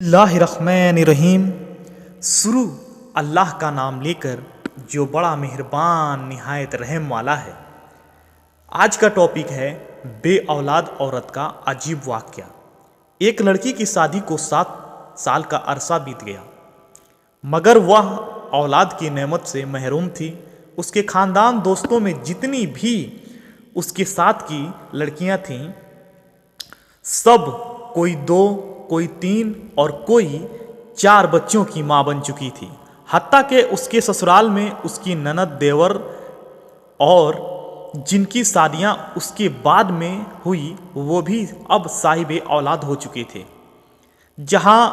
बिस्मिल्लाहिर्रहमानिर्रहीम। शुरू अल्लाह का नाम लेकर जो बड़ा मेहरबान निहायत रहम वाला है। आज का टॉपिक है बे औलाद औरत का अजीब वाक़या। एक लड़की की शादी को 7 साल का अरसा बीत गया, मगर वह औलाद की नेमत से महरूम थी। उसके ख़ानदान दोस्तों में जितनी भी उसके साथ की लड़कियां थीं, सब कोई 2, कोई 3 और कोई 4 बच्चों की मां बन चुकी थी। हत्ता के उसके ससुराल में उसकी ननद, देवर और जिनकी शादियां उसके बाद में हुई वो भी अब साहिब औलाद हो चुके थे। जहां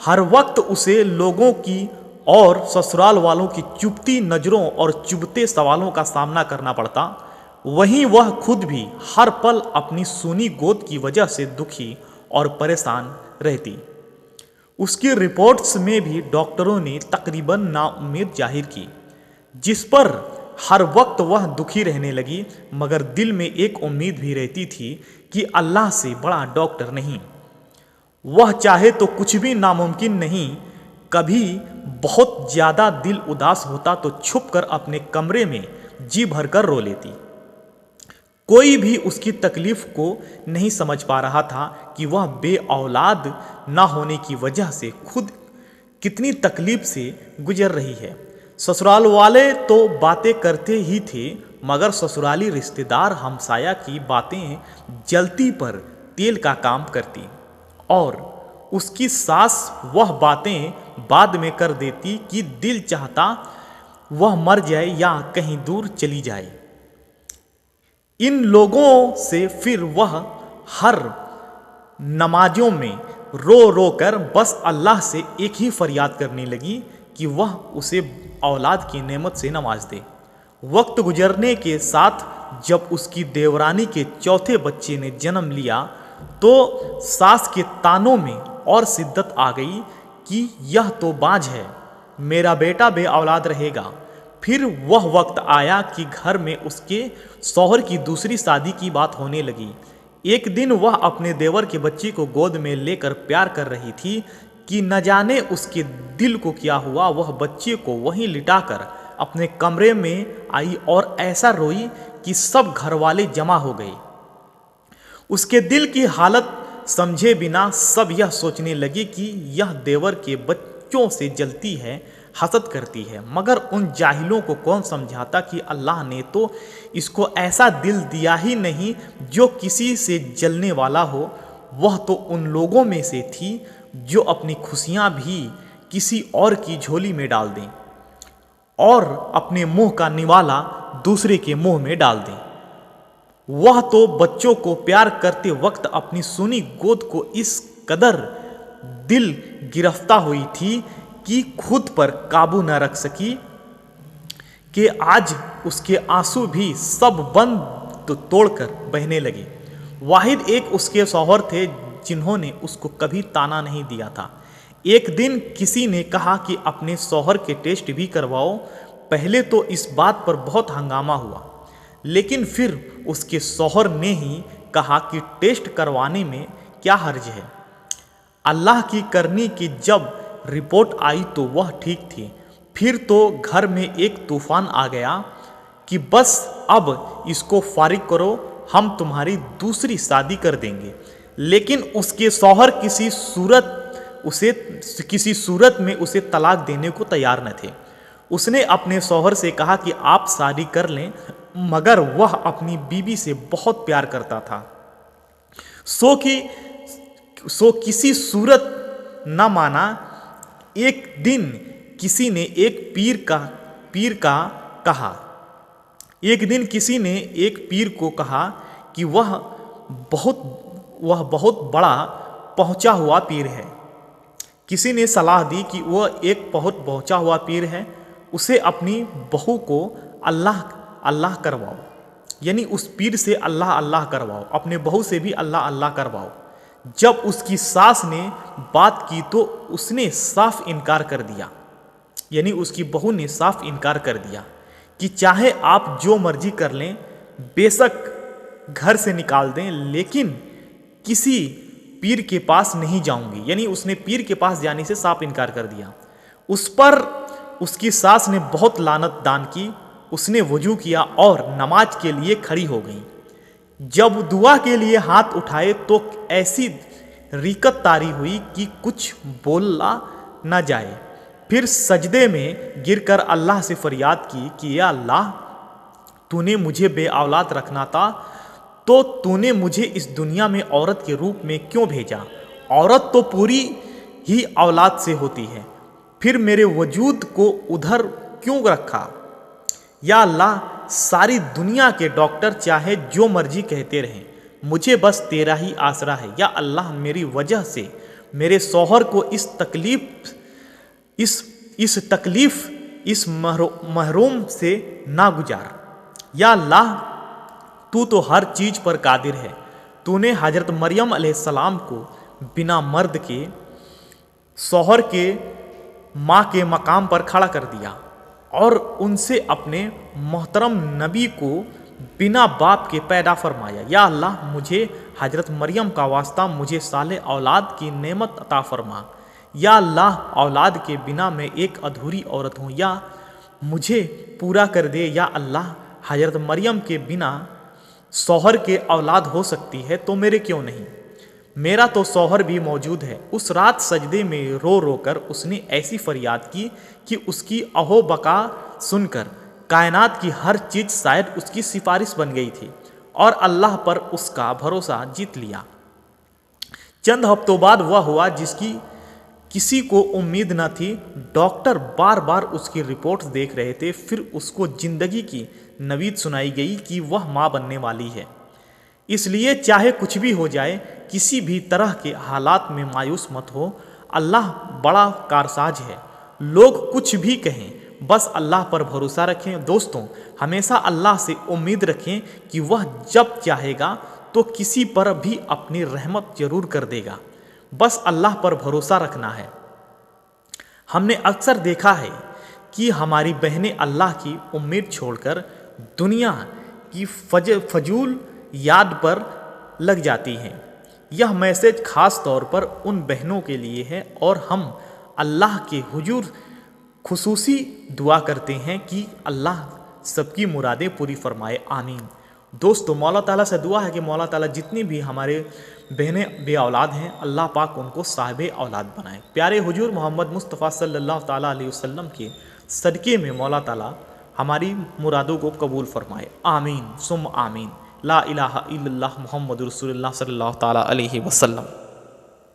हर वक्त उसे लोगों की और ससुराल वालों की चुभती नज़रों और चुभते सवालों का सामना करना पड़ता, वहीं वह खुद भी हर पल अपनी सूनी गोद की वजह से दुखी और परेशान रहती। उसकी रिपोर्ट्स में भी डॉक्टरों ने तकरीबन नाउम्मीद जाहिर की, जिस पर हर वक्त वह दुखी रहने लगी। मगर दिल में एक उम्मीद भी रहती थी कि अल्लाह से बड़ा डॉक्टर नहीं, वह चाहे तो कुछ भी नामुमकिन नहीं। कभी बहुत ज़्यादा दिल उदास होता तो छुपकर अपने कमरे में जी भरकर रो लेती। कोई भी उसकी तकलीफ़ को नहीं समझ पा रहा था कि वह बे औलाद ना होने की वजह से खुद कितनी तकलीफ़ से गुजर रही है। ससुराल वाले तो बातें करते ही थे, मगर ससुराली रिश्तेदार हमसाया की बातें जलती पर तेल का काम करती और उसकी सास वह बातें बाद में कर देती कि दिल चाहता वह मर जाए या कहीं दूर चली जाए। इन लोगों से फिर वह हर नमाजों में रो रो कर बस अल्लाह से एक ही फरियाद करने लगी कि वह उसे औलाद की नेमत से नवाज दे। वक्त गुजरने के साथ जब उसकी देवरानी के चौथे बच्चे ने जन्म लिया तो सास के तानों में और शिद्दत आ गई कि यह तो बाँझ है, मेरा बेटा बे औलाद रहेगा। फिर वह वक्त आया कि घर में उसके शौहर की दूसरी शादी की बात होने लगी। एक दिन वह अपने देवर के बच्चे को गोद में लेकर प्यार कर रही थी कि न जाने उसके दिल को क्या हुआ। वह बच्चे को वहीं लिटाकर अपने कमरे में आई और ऐसा रोई कि सब घर वाले जमा हो गए। उसके दिल की हालत समझे बिना सब यह सोचने लगे कि यह देवर के बच्चों से जलती है, हसद करती है। मगर उन जाहिलों को कौन समझाता कि अल्लाह ने तो इसको ऐसा दिल दिया ही नहीं जो किसी से जलने वाला हो। वह तो उन लोगों में से थी जो अपनी खुशियां भी किसी और की झोली में डाल दें और अपने मुंह का निवाला दूसरे के मुंह में डाल दें। वह तो बच्चों को प्यार करते वक्त अपनी सूनी गोद को इस कदर दिल गिरफ्ता हुई थी कि खुद पर काबू न रख सकी कि आज उसके आंसू भी सब बंद तोड़कर बहने लगे। वाहिद एक उसके शौहर थे जिन्होंने उसको कभी ताना नहीं दिया था। एक दिन किसी ने कहा कि अपने शौहर के टेस्ट भी करवाओ। पहले तो इस बात पर बहुत हंगामा हुआ, लेकिन फिर उसके शौहर ने ही कहा कि टेस्ट करवाने में क्या हर्ज है। अल्लाह की करनी की जब रिपोर्ट आई तो वह ठीक थी। फिर तो घर में एक तूफान आ गया कि बस अब इसको फारिग करो, हम तुम्हारी दूसरी शादी कर देंगे। लेकिन उसके शौहर किसी सूरत में उसे तलाक देने को तैयार न थे। उसने अपने शौहर से कहा कि आप शादी कर लें, मगर वह अपनी बीवी से बहुत प्यार करता था, सो किसी सूरत न माना। एक दिन किसी ने एक पीर को कहा कि वह बहुत बड़ा पहुंचा हुआ पीर है। किसी ने सलाह दी कि वह एक बहुत पहुंचा हुआ पीर है, उसे अपनी बहू को अल्लाह अल्लाह करवाओ, यानी उस पीर से अल्लाह अल्लाह करवाओ, अपने बहू से भी अल्लाह अल्लाह करवाओ। जब उसकी सास ने बात की तो उसने साफ इनकार कर दिया, यानी उसकी बहू ने साफ इनकार कर दिया कि चाहे आप जो मर्जी कर लें, बेशक घर से निकाल दें, लेकिन किसी पीर के पास नहीं जाऊंगी, यानी उसने पीर के पास जाने से साफ इनकार कर दिया। उस पर उसकी सास ने बहुत लानत दान की। उसने वजू किया और नमाज के लिए खड़ी हो गई। जब दुआ के लिए हाथ उठाए तो ऐसी रिकत तारी हुई कि कुछ बोला न जाए। फिर सजदे में गिरकर अल्लाह से फरियाद की कि या अल्लाह, तूने मुझे बे औलाद रखना था तो तूने मुझे इस दुनिया में औरत के रूप में क्यों भेजा? औरत तो पूरी ही औलाद से होती है, फिर मेरे वजूद को उधर क्यों रखा? या अल्लाह, सारी दुनिया के डॉक्टर चाहे जो मर्जी कहते रहें, मुझे बस तेरा ही आसरा है। या अल्लाह, मेरी वजह से मेरे शौहर को इस तकलीफ इस महरूम से ना गुजार। या अल्लाह, तू तो हर चीज़ पर कादिर है। तूने हजरत मरियम अलैहिस्सलाम को बिना मर्द के शौहर के माँ के मकाम पर खड़ा कर दिया और उनसे अपने मोहतरम नबी को बिना बाप के पैदा फरमाया। या अल्लाह, मुझे हजरत मरियम का वास्ता मुझे साले औलाद की नेमत अता फरमा। या अल्लाह, औलाद के बिना मैं एक अधूरी औरत हूँ, या मुझे पूरा कर दे। या अल्लाह, हजरत मरियम के बिना शौहर के औलाद हो सकती है तो मेरे क्यों नहीं? मेरा तो शौहर भी मौजूद है। उस रात सजदे में रो रो कर उसने ऐसी फरियाद की कि उसकी अहो बका सुनकर कायनात की हर चीज़ शायद उसकी सिफारिश बन गई थी और अल्लाह पर उसका भरोसा जीत लिया। चंद हफ्तों बाद वह हुआ जिसकी किसी को उम्मीद न थी। डॉक्टर बार बार उसकी रिपोर्ट्स देख रहे थे। फिर उसको जिंदगी की नवीद सुनाई गई कि वह माँ बनने वाली है। इसलिए चाहे कुछ भी हो जाए, किसी भी तरह के हालात में मायूस मत हो। अल्लाह बड़ा कारसाज है। लोग कुछ भी कहें, बस अल्लाह पर भरोसा रखें। दोस्तों, हमेशा अल्लाह से उम्मीद रखें कि वह जब चाहेगा तो किसी पर भी अपनी रहमत जरूर कर देगा। बस अल्लाह पर भरोसा रखना है। हमने अक्सर देखा है कि हमारी बहनें अल्लाह की उम्मीद छोड़कर दुनिया की फजूल याद पर लग जाती हैं। यह मैसेज ख़ास तौर पर उन बहनों के लिए है और हम अल्लाह के हुजूर खुसूसी दुआ करते हैं कि अल्लाह सबकी मुरादें पूरी फरमाए, आमीन। दोस्तों, मौला ताला से दुआ है कि मौला ताला जितनी भी हमारे बहनें बे औलाद हैं, अल्लाह पाक उनको साहिब औलाद बनाए। प्यारे हुजूर मोहम्मद मुस्तफ़ा सल्लल्लाहु ताला अलैहि वसल्लम के सदक़े में मौला ताला हमारी मुरादों को कबूल फरमाए, आमीन सुम आमीन। ला इलाहा इल्लल्लाह मुहम्मदुर रसूलुल्लाह सल्लल्लाहु ताला अलैहि वसल्लम।